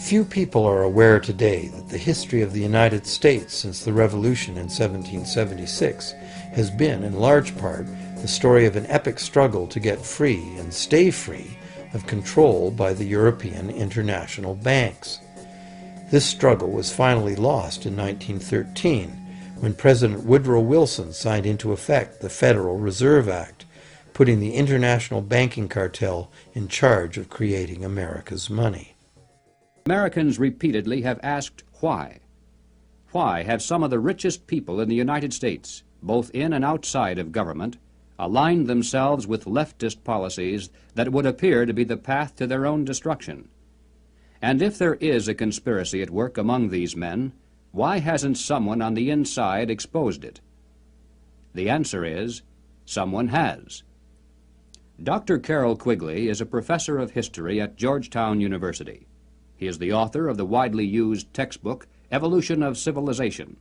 Few people are aware today that the history of the United States since the Revolution in 1776 has been, in large part, the story of an epic struggle to get free and stay free of control by the European international banks. This struggle was finally lost in 1913 when President Woodrow Wilson signed into effect the Federal Reserve Act, putting the international banking cartel in charge of creating America's money. Americans repeatedly have asked why. Why have some of the richest people in the United States, both in and outside of government, aligned themselves with leftist policies that would appear to be the path to their own destruction? And if there is a conspiracy at work among these men, why hasn't someone on the inside exposed it? The answer is, someone has. Dr. Carroll Quigley is a professor of history at Georgetown University. He is the author of the widely used textbook, Evolution of Civilization.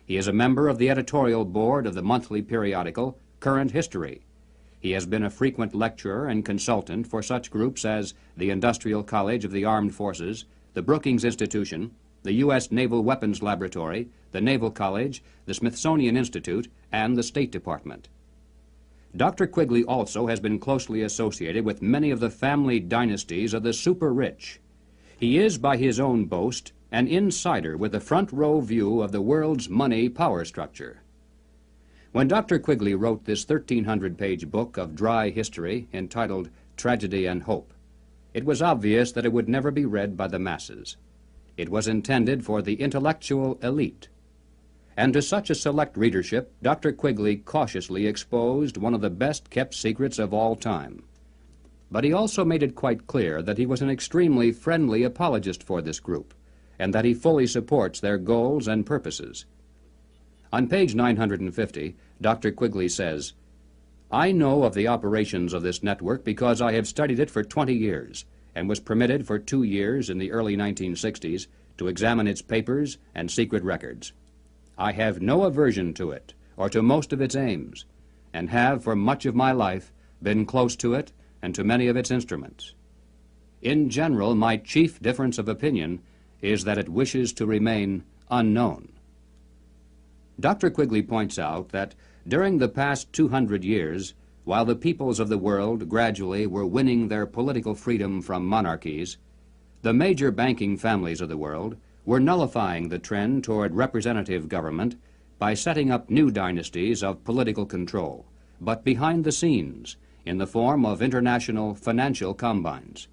He is a member of the editorial board of the monthly periodical, Current History. He has been a frequent lecturer and consultant for such groups as the Industrial College of the Armed Forces, the Brookings Institution, the U.S. Naval Weapons Laboratory, the Naval College, the Smithsonian Institute, and the State Department. Dr. Quigley also has been closely associated with many of the family dynasties of the super-rich. He is, by his own boast, an insider with a front-row view of the world's money power structure. When Dr. Quigley wrote this 1,300-page book of dry history entitled Tragedy and Hope, it was obvious that it would never be read by the masses. It was intended for the intellectual elite. And to such a select readership, Dr. Quigley cautiously exposed one of the best-kept secrets of all time. But he also made it quite clear that he was an extremely friendly apologist for this group, and that he fully supports their goals and purposes. On page 950, Dr. Quigley says, "I know of the operations of this network because I have studied it for 20 years and was permitted for 2 years in the early 1960s to examine its papers and secret records. I have no aversion to it or to most of its aims, and have for much of my life been close to it and to many of its instruments. In general, my chief difference of opinion is that it wishes to remain unknown." Dr. Quigley points out that during the past 200 years, while the peoples of the world gradually were winning their political freedom from monarchies, the major banking families of the world were nullifying the trend toward representative government by setting up new dynasties of political control, but behind the scenes, in the form of international financial combines.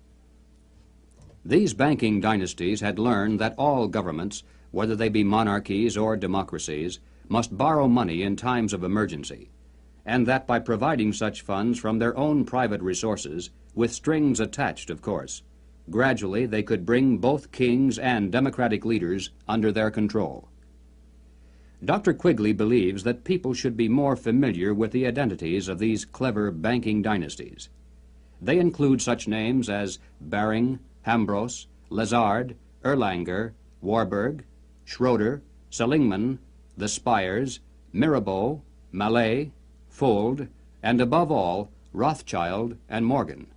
These banking dynasties had learned that all governments, whether they be monarchies or democracies, must borrow money in times of emergency, and that by providing such funds from their own private resources, with strings attached, of course, gradually they could bring both kings and democratic leaders under their control. Dr. Quigley believes that people should be more familiar with the identities of these clever banking dynasties. They include such names as Baring, Hambros, Lazard, Erlanger, Warburg, Schroeder, Seligman, the Spires, Mirabeau, Mallet, Fuld, and above all, Rothschild and Morgan.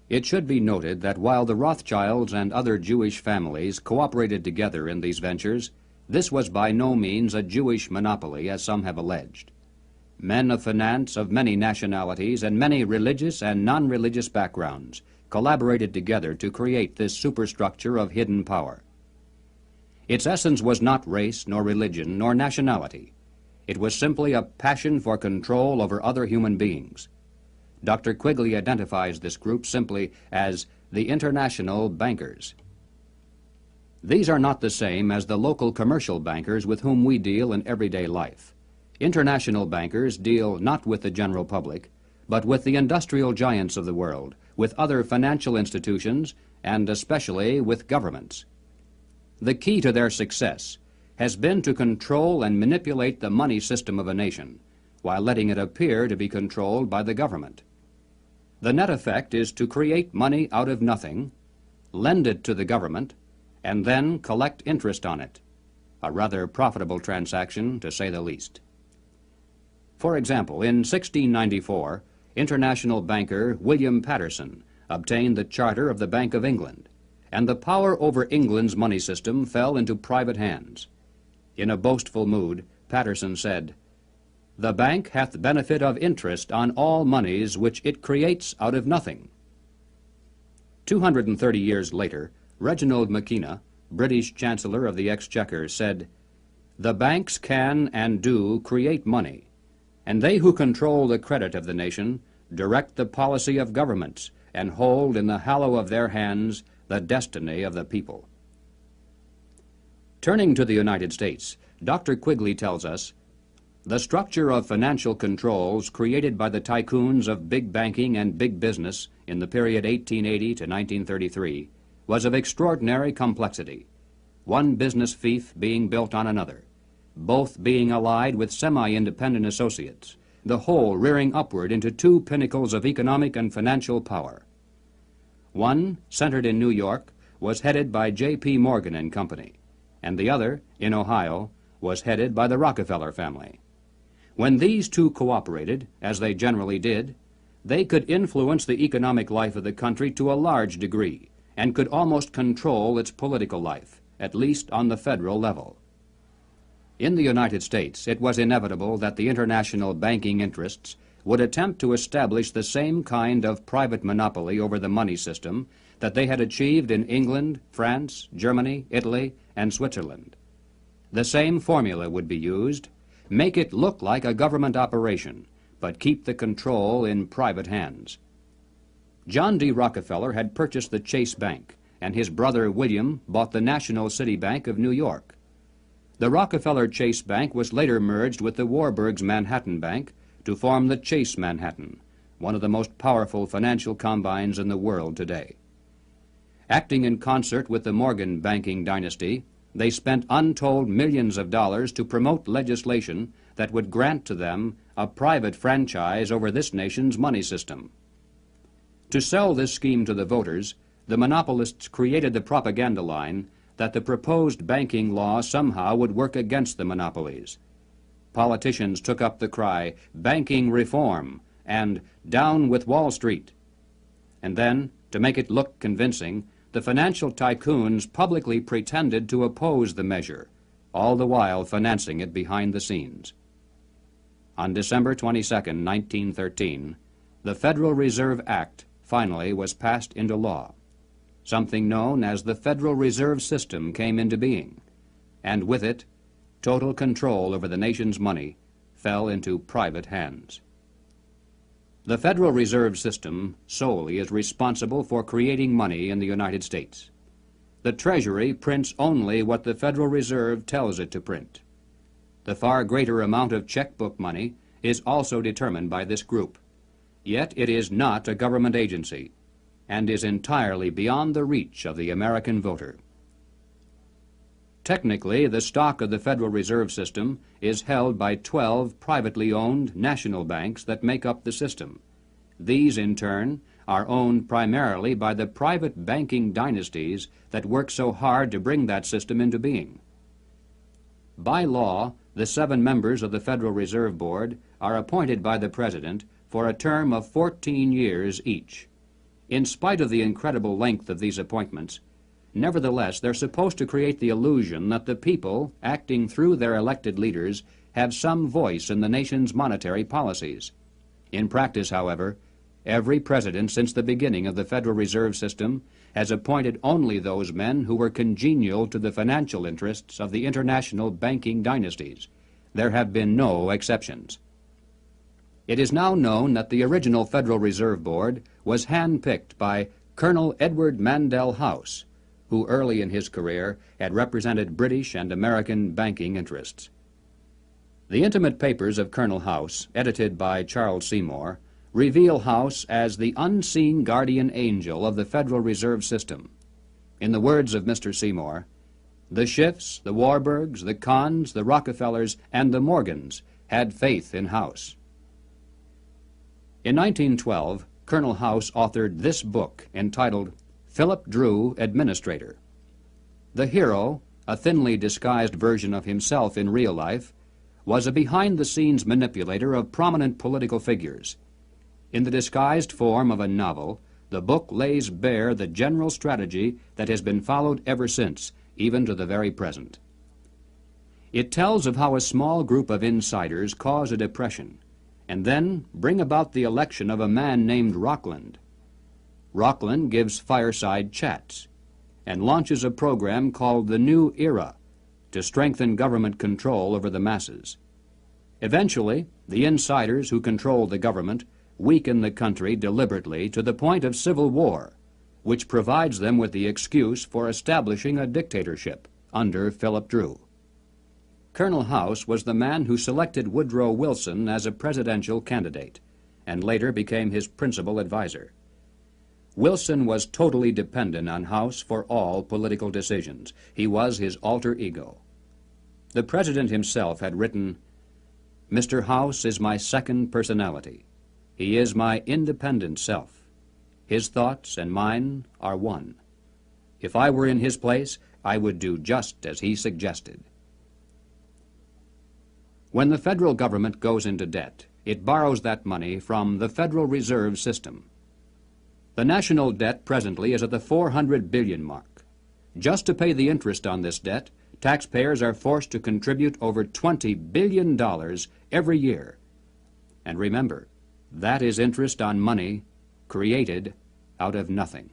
It should be noted that while the Rothschilds and other Jewish families cooperated together in these ventures, this was by no means a Jewish monopoly, as some have alleged. Men of finance of many nationalities and many religious and non-religious backgrounds collaborated together to create this superstructure of hidden power. Its essence was not race, nor religion, nor nationality. It was simply a passion for control over other human beings. Dr. Quigley identifies this group simply as the international bankers. These are not the same as the local commercial bankers with whom we deal in everyday life. International bankers deal not with the general public, but with the industrial giants of the world, with other financial institutions, and especially with governments. The key to their success has been to control and manipulate the money system of a nation, while letting it appear to be controlled by the government. The net effect is to create money out of nothing, lend it to the government, and then collect interest on it, a rather profitable transaction, to say the least. For example, in 1694, international banker William Patterson, obtained the charter of the Bank of England, and the power over England's money system fell into private hands. In a boastful mood, Patterson said, "The bank hath benefit of interest on all moneys which it creates out of nothing." 230 years later, Reginald Mackina, British Chancellor of the Exchequer, said, "The banks can and do create money, and they who control the credit of the nation direct the policy of governments and hold in the hollow of their hands the destiny of the people." Turning to the United States, Dr. Quigley tells us, "The structure of financial controls created by the tycoons of big banking and big business in the period 1880 to 1933 was of extraordinary complexity, one business fief being built on another, both being allied with semi-independent associates, the whole rearing upward into two pinnacles of economic and financial power. One, centered in New York, was headed by J.P. Morgan and Company, and the other, in Ohio, was headed by the Rockefeller family. When these two cooperated, as they generally did, they could influence the economic life of the country to a large degree and could almost control its political life, at least on the federal level. In the United States, it was inevitable that the international banking interests would attempt to establish the same kind of private monopoly over the money system that they had achieved in England, France, Germany, Italy, and Switzerland. The same formula would be used: make it look like a government operation, but keep the control in private hands. John D. Rockefeller had purchased the Chase Bank, and his brother William bought the National City Bank of New York. The Rockefeller Chase Bank was later merged with the Warburg's Manhattan Bank to form the Chase Manhattan, one of the most powerful financial combines in the world today. Acting in concert with the Morgan banking dynasty, they spent untold millions of dollars to promote legislation that would grant to them a private franchise over this nation's money system. To sell this scheme to the voters, the monopolists created the propaganda line that the proposed banking law somehow would work against the monopolies. Politicians took up the cry, "Banking reform," and "Down with Wall Street." And then, to make it look convincing, the financial tycoons publicly pretended to oppose the measure, all the while financing it behind the scenes. On December 22, 1913, the Federal Reserve Act finally was passed into law. Something known as the Federal Reserve System came into being, and with it, total control over the nation's money fell into private hands. The Federal Reserve System solely is responsible for creating money in the United States. The Treasury prints only what the Federal Reserve tells it to print. The far greater amount of checkbook money is also determined by this group. Yet it is not a government agency and is entirely beyond the reach of the American voter. Technically, the stock of the Federal Reserve System is held by 12 privately owned national banks that make up the system. These, in turn, are owned primarily by the private banking dynasties that work so hard to bring that system into being. By law, the 7 members of the Federal Reserve Board are appointed by the President for a term of 14 years each. In spite of the incredible length of these appointments, nevertheless, they're supposed to create the illusion that the people, acting through their elected leaders, have some voice in the nation's monetary policies. In practice, however, every president since the beginning of the Federal Reserve System has appointed only those men who were congenial to the financial interests of the international banking dynasties. There have been no exceptions. It is now known that the original Federal Reserve Board was handpicked by Colonel Edward Mandell House, who early in his career had represented British and American banking interests. The intimate papers of Colonel House, edited by Charles Seymour, reveal House as the unseen guardian angel of the Federal Reserve System. In the words of Mr. Seymour, "The Schiffs, the Warburgs, the Kahns, the Rockefellers, and the Morgans had faith in House." In 1912, Colonel House authored this book entitled Philip Drew, Administrator. The hero, a thinly disguised version of himself in real life, was a behind-the-scenes manipulator of prominent political figures. In the disguised form of a novel, The book lays bare the general strategy that has been followed ever since, even to the very present. It tells of how a small group of insiders cause a depression and then bring about the election of a man named Rockland. Rockland gives fireside chats and launches a program called the New Era to strengthen government control over the masses. Eventually, the insiders who control the government weaken the country deliberately to the point of civil war, which provides them with the excuse for establishing a dictatorship under Philip Dru. Colonel House was the man who selected Woodrow Wilson as a presidential candidate and later became his principal advisor. Wilson was totally dependent on House for all political decisions. He was his alter ego. The president himself had written, "Mr. House is my second personality. He is my independent self. His thoughts and mine are one. If I were in his place, I would do just as he suggested." When the federal government goes into debt, it borrows that money from the Federal Reserve System. The national debt presently is at the 400 billion mark. Just to pay the interest on this debt, taxpayers are forced to contribute over $20 billion every year. And remember, that is interest on money created out of nothing.